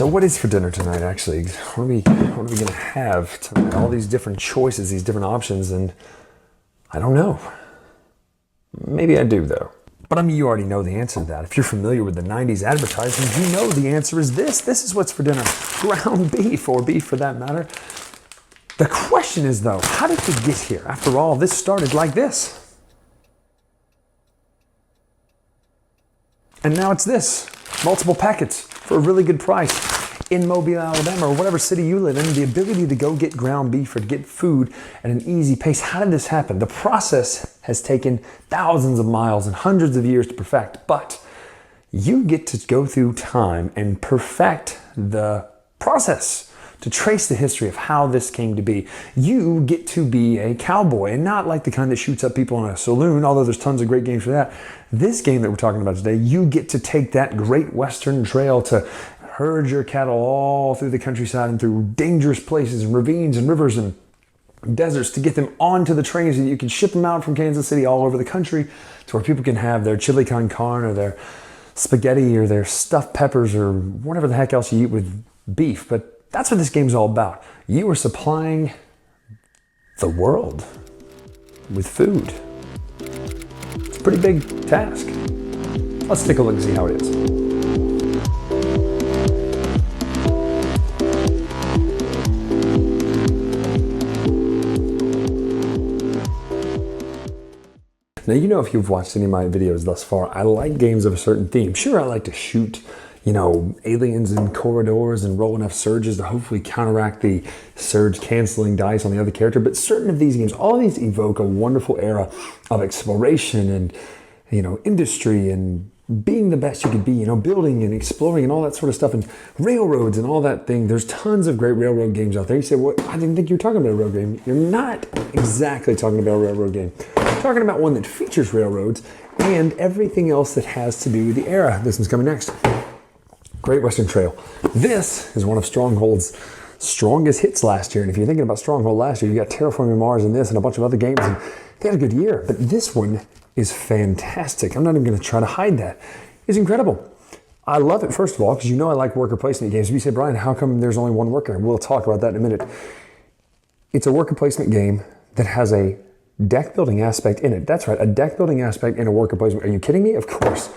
So what is for dinner tonight, actually? What are we going to have tonight? All these different choices, these different options, and I don't know. Maybe I do, though. But I mean, you already know the answer to that. If you're familiar with the 90s advertisements, you know the answer is this. This is what's for dinner. Ground beef, or beef for that matter. The question is, though, how did we get here? After all, this started like this. And now it's this. Multiple packets for a really good price. In Mobile, Alabama, or whatever city you live in, the ability to go get ground beef or to get food at an easy pace. How did this happen? The process has taken thousands of miles and hundreds of years to perfect, but you get to go through time and perfect the process, to trace the history of how this came to be. You get to be a cowboy, and not like the kind that shoots up people in a saloon, although there's tons of great games for that. This game that we're talking about today, you get to take that great Western trail to herd your cattle all through the countryside and through dangerous places and ravines and rivers and deserts to get them onto the trains, and you can ship them out from Kansas City all over the country to where people can have their chili con carne or their spaghetti or their stuffed peppers or whatever the heck else you eat with beef. But that's what this game's all about. You are supplying the world with food. It's a pretty big task. Let's take a look and see how it is. Now, you know, if you've watched any of my videos thus far, I like games of a certain theme. Sure, I like to shoot, aliens in corridors and roll enough surges to hopefully counteract the surge canceling dice on the other character. But certain of these games, all of these evoke a wonderful era of exploration and, industry and being the best you could be, building and exploring and all that sort of stuff, and railroads and all that thing. There's tons of great railroad games out there. You say, well, I didn't think you were talking about a railroad game. You're not exactly talking about a railroad game. You're talking about one that features railroads and everything else that has to do with the era. This one's coming next. Great Western Trail. This is one of Stronghold's strongest hits last year. And if you're thinking about Stronghold last year, you got Terraforming Mars and this and a bunch of other games, and they had a good year. But this one is fantastic. I'm not even going to try to hide that. It's incredible. I love it, first of all, because I like worker placement games. If you say, Brian, how come there's only one worker? We'll talk about that in a minute. It's a worker placement game that has a deck building aspect in it. That's right, a deck building aspect in a worker placement. Are you kidding me? Of course.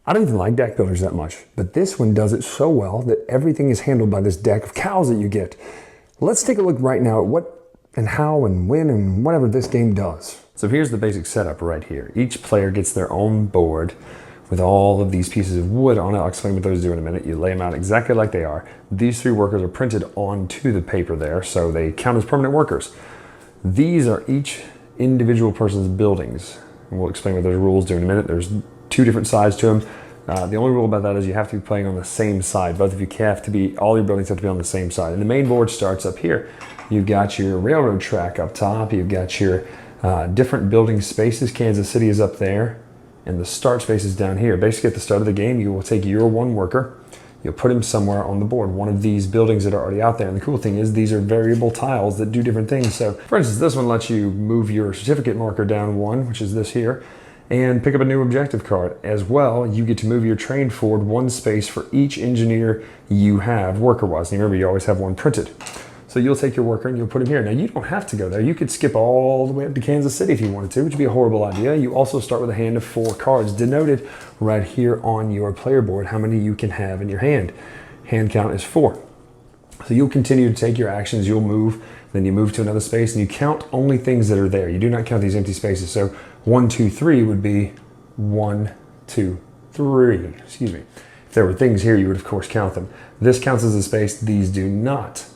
I don't even like deck builders that much, but this one does it so well that everything is handled by this deck of cows that you get. Let's take a look right now at what and how and when and whatever this game does. So here's the basic setup right here. Each player gets their own board with all of these pieces of wood on it. I'll explain what those do in a minute. You lay them out exactly like they are. These three workers are printed onto the paper there, so they count as permanent workers. These are each individual person's buildings. And we'll explain what those rules do in a minute. There's two different sides to them. The only rule about that is you have to be playing on the same side. Both of you have to be, all your buildings have to be on the same side. And the main board starts up here. You've got your railroad track up top. You've got your different building spaces. Kansas City is up there. And the start space is down here. Basically at the start of the game, you will take your one worker, you'll put him somewhere on the board, one of these buildings that are already out there. And the cool thing is these are variable tiles that do different things. So for instance, this one lets you move your certificate marker down one, which is this here, and pick up a new objective card. As well, you get to move your train forward one space for each engineer you have worker-wise. And remember, you always have one printed. So you'll take your worker and you'll put him here. Now, you don't have to go there. You could skip all the way up to Kansas City if you wanted to, which would be a horrible idea. You also start with a hand of 4 cards, denoted right here on your player board, how many you can have in your hand. Hand count is 4. So you'll continue to take your actions, you'll move, then you move to another space, and you count only things that are there. You do not count these empty spaces. So 1, 2, 3 would be 1, 2, 3. Excuse me. If there were things here, you would of course count them. This counts as a space. These do not.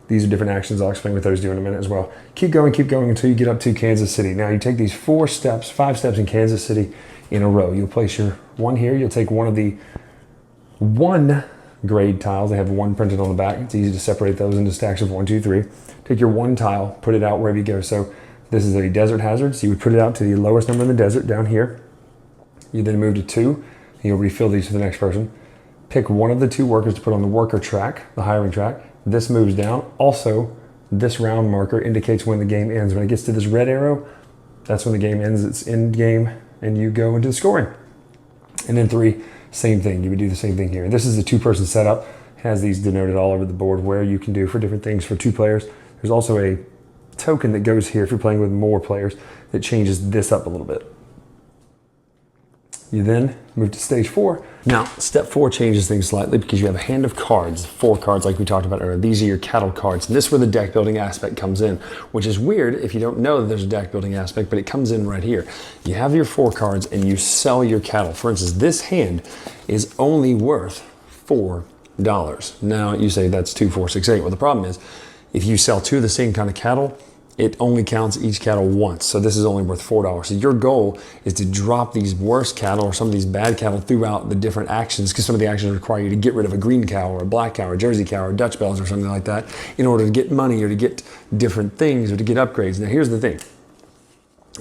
These are different actions. I'll explain what those do in a minute as well. Keep going until you get up to Kansas City. Now you take these 5 steps in Kansas City in a row. You'll place your one here. You'll take one of the 1 grade tiles. They have 1 printed on the back. It's easy to separate those into stacks of 1, 2, 3. Take your 1 tile, put it out wherever you go. So this is a desert hazard. So you would put it out to the lowest number in the desert down here. You then move to 2. And you'll refill these for the next person. Pick one of the 2 workers to put on the worker track, the hiring track. This moves down. Also, this round marker indicates when the game ends. When it gets to this red arrow, that's when the game ends. It's end game, and you go into the scoring. And then 3, same thing. You would do the same thing here. This is a 2-person setup. has these denoted all over the board where you can do for different things for 2 players. There's also a token that goes here if you're playing with more players that changes this up a little bit. You then move to stage 4. Now, step 4 changes things slightly because you have a hand of cards, 4 cards like we talked about earlier. These are your cattle cards, and this is where the deck building aspect comes in, which is weird if you don't know that there's a deck building aspect, but it comes in right here. You have your 4 cards and you sell your cattle. For instance, this hand is only worth $4. Now, you say that's 2, 4, 6, 8. Well, the problem is if you sell 2 of the same kind of cattle, it only counts each cattle once. So this is only worth $4. So your goal is to drop these worse cattle or some of these bad cattle throughout the different actions, because some of the actions require you to get rid of a green cow or a black cow or a Jersey cow or Dutch bells or something like that in order to get money or to get different things or to get upgrades. Now here's the thing.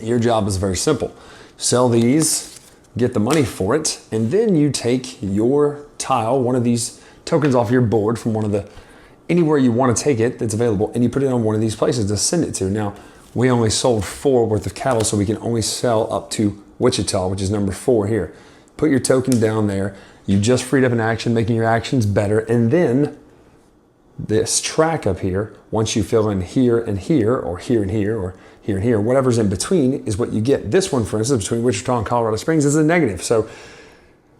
Your job is very simple. Sell these, get the money for it, and then you take your tile, one of these tokens off your board from one of the anywhere you want to take it that's available, and you put it on one of these places to send it to. Now, we only sold 4 worth of cattle, so we can only sell up to Wichita, which is number 4 here. Put your token down there. You just freed up an action, making your actions better, and then this track up here, once you fill in here and here, or here and here, or here and here, whatever's in between is what you get. This one, for instance, between Wichita and Colorado Springs is a negative. So,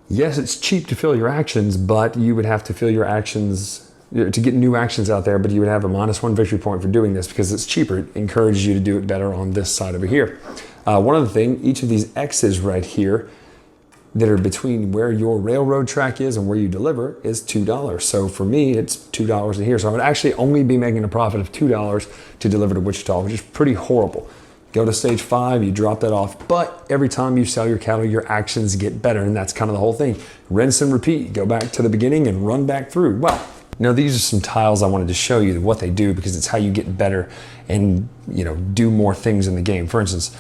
yes, it's cheap to fill your actions, but you would have to fill your actions to get new actions out there, but you would have a -1 victory point for doing this because it's cheaper. It encourages you to do it better on this side over here. One other thing, each of these X's right here that are between where your railroad track is and where you deliver is $2. So for me, it's $2 a here. So I would actually only be making a profit of $2 to deliver to Wichita, which is pretty horrible. Go to stage 5, you drop that off, but every time you sell your cattle, your actions get better, and that's kind of the whole thing. Rinse and repeat. Go back to the beginning and run back through. Well, now these are some tiles I wanted to show you what they do because it's how you get better and do more things in the game. For instance,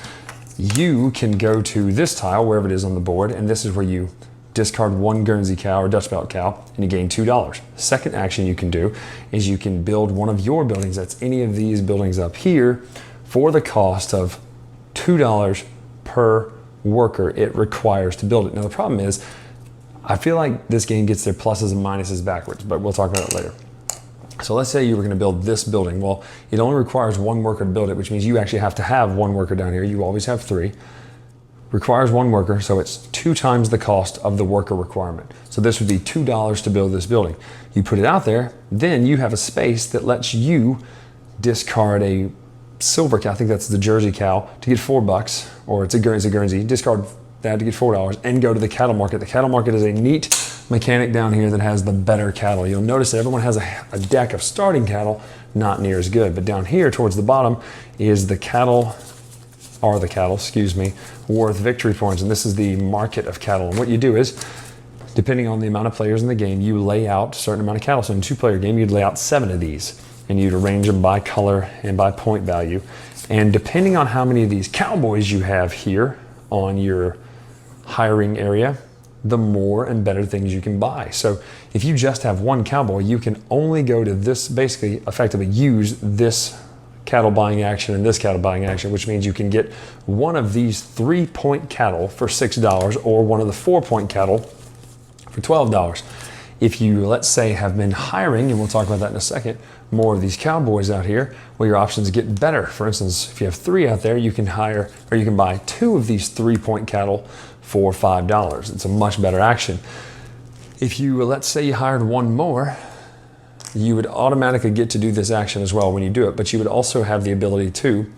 you can go to this tile wherever it is on the board, and this is where you discard 1 Guernsey cow or Dutch belt cow and you gain $2. Second action you can do is you can build one of your buildings. That's any of these buildings up here for the cost of $2 per worker it requires to build it. Now the problem is, I feel like this game gets their pluses and minuses backwards, but we'll talk about it later. So let's say you were going to build this building. Well, it only requires 1 worker to build it, which means you actually have to have 1 worker down here. You always have 3. Requires 1 worker, so it's 2 times the cost of the worker requirement. So this would be $2 to build this building. You put it out there, then you have a space that lets you discard a silver cow, I think that's the Jersey cow, to get $4, or it's a Guernsey, discard that to get $4 and go to the cattle market. The cattle market is a neat mechanic down here that has the better cattle. You'll notice that everyone has a deck of starting cattle, not near as good, but down here towards the bottom is the cattle, worth victory points, and this is the market of cattle. And what you do is, depending on the amount of players in the game, you lay out a certain amount of cattle. So in a 2-player game, you'd lay out 7 of these, and you'd arrange them by color and by point value. And depending on how many of these cowboys you have here on your hiring area, the more and better things you can buy. So if you just have 1 cowboy, you can only go to this, basically effectively use this cattle buying action and this cattle buying action, which means you can get one of these 3-point cattle for $6 or one of the 4-point cattle for $12. If you, let's say, have been hiring, and we'll talk about that in a second, more of these cowboys out here, well, your options get better. For instance, if you have 3 out there, you can hire, or you can buy 2 of these 3-point cattle for $5. It's a much better action. If you, let's say you hired 1 more, you would automatically get to do this action as well when you do it, but you would also have the ability to,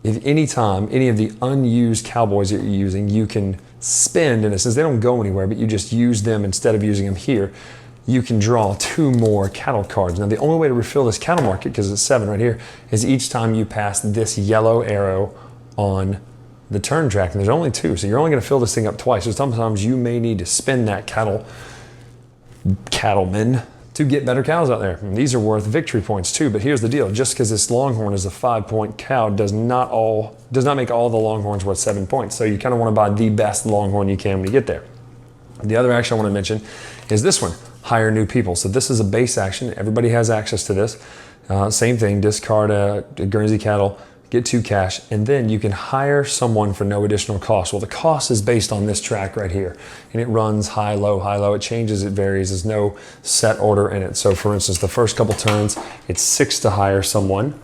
if any time any of the unused cowboys that you're using, you can spend, in a sense, they don't go anywhere, but you just use them instead of using them here, you can draw 2 more cattle cards. Now the only way to refill this cattle market, because it's 7 right here, is each time you pass this yellow arrow on the turn track, and there's only 2, so you're only going to fill this thing up twice. So sometimes you may need to spend that cattleman to get better cows out there. And these are worth victory points too, but here's the deal. Just because this longhorn is a 5-point cow does not make all the longhorns worth 7 points. So you kind of want to buy the best longhorn you can when you get there. The other action I want to mention is this one, hire new people. So this is a base action. Everybody has access to this. Same thing, discard a Guernsey cattle, get 2 cash, and then you can hire someone for no additional cost. Well, the cost is based on this track right here, and it runs high, low, high, low. It changes, it varies. There's no set order in it. So for instance, the first couple turns, it's 6 to hire someone.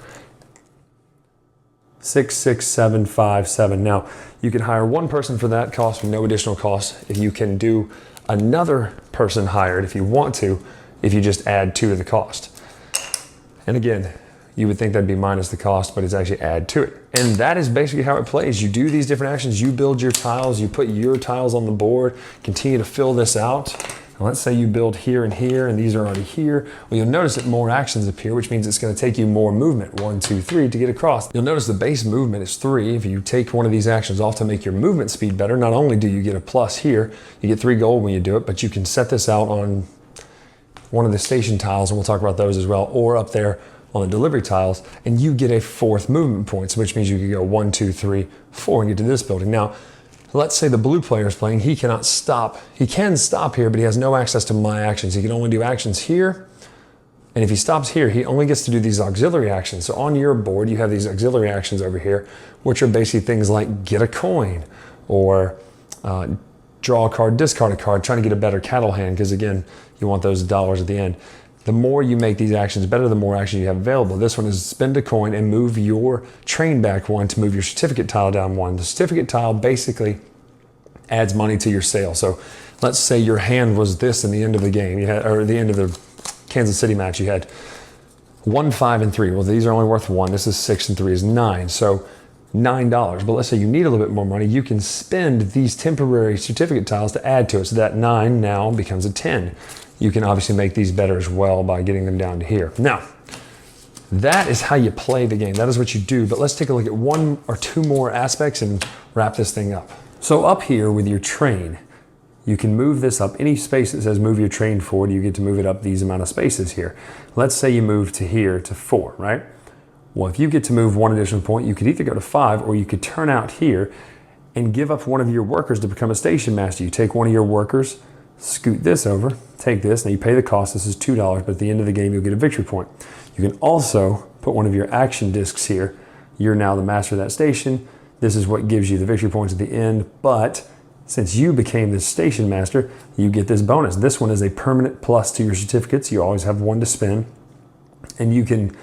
6, 6, 7, 5, 7. Now, you can hire one person for that cost with no additional cost. If you can do another person hired, if you want to, if you just add 2 to the cost. And again, you would think that'd be minus the cost, but it's actually add to it. And that is basically how it plays. You do these different actions, you build your tiles, you put your tiles on the board, continue to fill this out. And let's say you build here and here, and these are already here. Well, you'll notice that more actions appear, which means it's gonna take you more movement, 1, 2, 3, to get across. You'll notice the base movement is 3. If you take one of these actions off to make your movement speed better, not only do you get a plus here, you get 3 gold when you do it, but you can set this out on one of the station tiles, and we'll talk about those as well, or up there on the delivery tiles, and you get a 4th movement point, which means you could go 1, 2, 3, 4 and get to this building. Now, let's say the blue player is playing, he cannot stop. He can stop here, but he has no access to my actions. He can only do actions here, and if he stops here, he only gets to do these auxiliary actions. So on your board, you have these auxiliary actions over here, which are basically things like get a coin, or draw a card, discard a card, trying to get a better cattle hand, because again, you want those dollars at the end. The more you make these actions better, the more actions you have available. This one is spend a coin and move your train back 1 to move your certificate tile down 1. The certificate tile basically adds money to your sale. So let's say your hand was this in the end of the game, or the end of the Kansas City match, you had 1, 5, and 3. Well, these are only worth 1. This is 6 and 3 is 9. So $9. But let's say you need a little bit more money. You can spend these temporary certificate tiles to add to it. So that 9 now becomes a 10. You can obviously make these better as well by getting them down to here. Now, that is how you play the game. That is what you do. But let's take a look at 1 or 2 more aspects and wrap this thing up. So up here with your train, you can move this up. Any space that says move your train forward, you get to move it up these amount of spaces here. Let's say you move to here to 4, right? Well, if you get to move 1 additional point, you could either go to 5 or you could turn out here and give up one of your workers to become a station master. You take one of your workers, scoot this over, take this, now you pay the cost, this is $2, but at the end of the game, you'll get a victory point. You can also put one of your action discs here. You're now the master of that station. This is what gives you the victory points at the end, but since you became the station master, you get this bonus. This one is a permanent plus to your certificates. You always have 1 to spend, and you can,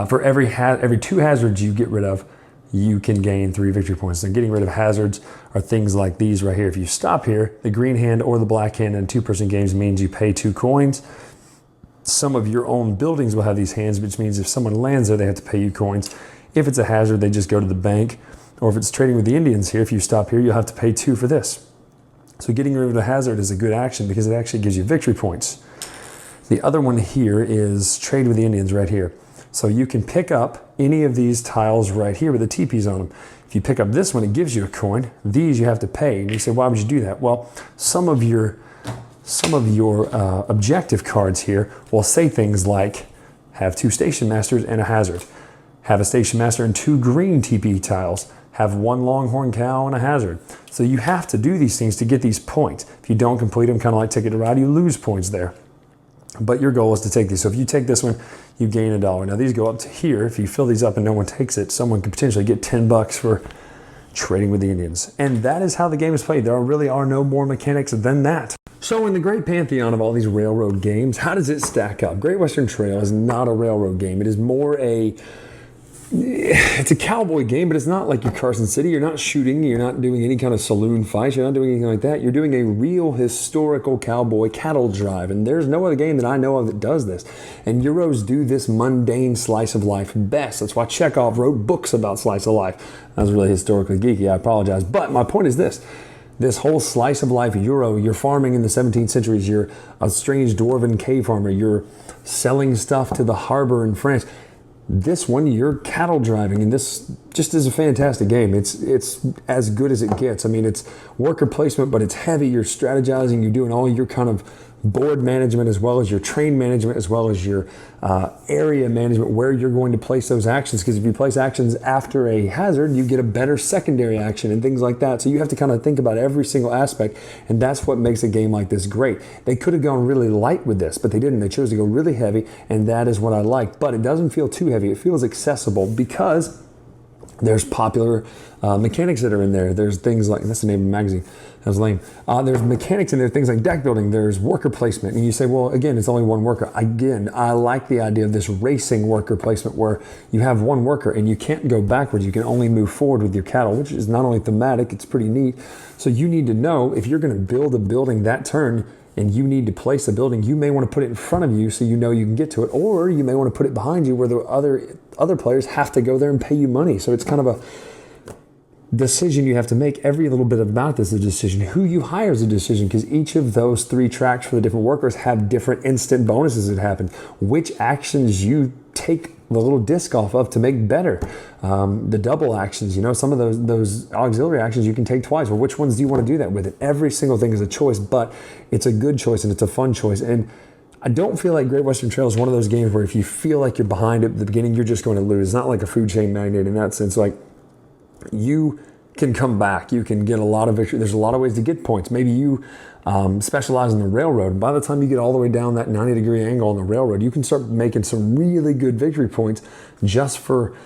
for every 2 hazards you get rid of, you can gain 3 victory points. And getting rid of hazards are things like these right here. If you stop here, the green hand or the black hand in 2-person games means you pay 2 coins. Some of your own buildings will have these hands, which means if someone lands there, they have to pay you coins. If it's a hazard, they just go to the bank. Or if it's trading with the Indians here, if you stop here, you'll have to pay 2 for this. So getting rid of a hazard is a good action because it actually gives you victory points. The other one here is trade with the Indians right here. So you can pick up any of these tiles right here with the teepees on them. If you pick up this one, it gives you a coin. These you have to pay. And you say, why would you do that? Well, some of your objective cards here will say things like, have 2 station masters and a hazard. Have a station master and 2 green teepee tiles. Have 1 longhorn cow and a hazard. So you have to do these things to get these points. If you don't complete them, kind of like Ticket to Ride, you lose points there. But your goal is to take these. So if you take this one, you gain $1. Now these go up to here. If you fill these up and no one takes it, someone could potentially get $10 for trading with the Indians. And that is how the game is played. There really are no more mechanics than that. So in the great pantheon of all these railroad games, how does it stack up? Great Western Trail is not a railroad game. It is more it's a cowboy game, but it's not like your Carson City. You're not shooting. You're not doing any kind of saloon fights. You're not doing anything like that. You're doing a real historical cowboy cattle drive. And there's no other game that I know of that does this. And Euros do this mundane slice of life best. That's why Chekhov wrote books about slice of life. I was really historically geeky. I apologize. But my point is this. This whole slice of life Euro, you're farming in the 17th centuries. You're a strange dwarven cave farmer. You're selling stuff to the harbor in France. This one, you're cattle driving, and this just is a fantastic game. It's as good as it gets. I mean, it's worker placement, but it's heavy. You're strategizing. You're doing all your kind of board management as well as your train management as well as your area management, where you're going to place those actions. Because if you place actions after a hazard, you get a better secondary action and things like that. So you have to kind of think about every single aspect, and that's what makes a game like this great. They could have gone really light with this, but they didn't. They chose to go really heavy, and that is what I like. But it doesn't feel too heavy. It feels accessible because There's popular mechanics that are in there. There's things like, that's the name of the magazine. That was lame. There's mechanics in there, things like deck building. There's worker placement. And you say, well, again, it's only one worker. Again, I like the idea of this racing worker placement where you have one worker and you can't go backwards. You can only move forward with your cattle, which is not only thematic, it's pretty neat. So you need to know if you're going to build a building that turn and you need to place a building, you may want to put it in front of you so you know you can get to it, or you may want to put it behind you where the other players have to go there and pay you money. So it's kind of a decision you have to make. Every little bit about this is a decision. Who you hire is a decision, because each of those 3 tracks for the different workers have different instant bonuses that happen. Which actions you take the little disc off of to make better. The double actions, some of those auxiliary actions you can take twice. Well, which ones do you want to do that with? And every single thing is a choice, but it's a good choice and it's a fun choice. And I don't feel like Great Western Trail is one of those games where if you feel like you're behind at the beginning, you're just going to lose. It's not like a food chain magnate in that sense. Like, you can come back. You can get a lot of victory. There's a lot of ways to get points. Maybe you specialize in the railroad. By the time you get all the way down that 90-degree angle on the railroad, you can start making some really good victory points just for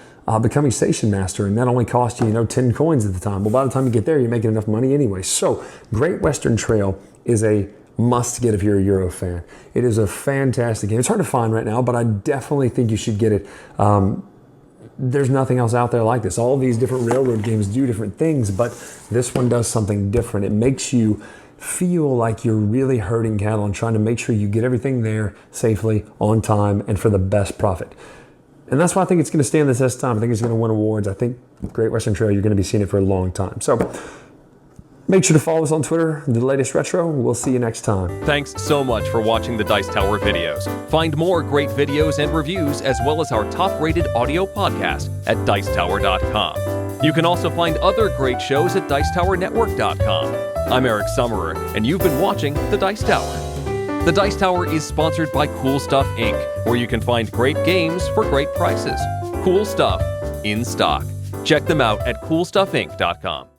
becoming station master. And that only cost you, 10 coins at the time. Well, by the time you get there, you're making enough money anyway. So Great Western Trail is a must get if you're a Euro fan. It is a fantastic game. It's hard to find right now, but I definitely think you should get it. There's nothing else out there like this. All of these different railroad games do different things, but this one does something different. It makes you feel like you're really herding cattle and trying to make sure you get everything there safely, on time, and for the best profit. And that's why I think it's going to stand the test of time. I think it's going to win awards. I think Great Western Trail, you're going to be seeing it for a long time. So make sure to follow us on Twitter, The Latest Retro. We'll see you next time. Thanks so much for watching the Dice Tower videos. Find more great videos and reviews, as well as our top-rated audio podcast at Dicetower.com. You can also find other great shows at Dicetowernetwork.com. I'm Eric Summerer, and you've been watching The Dice Tower. The Dice Tower is sponsored by Cool Stuff Inc., where you can find great games for great prices. Cool stuff in stock. Check them out at CoolStuffInc.com.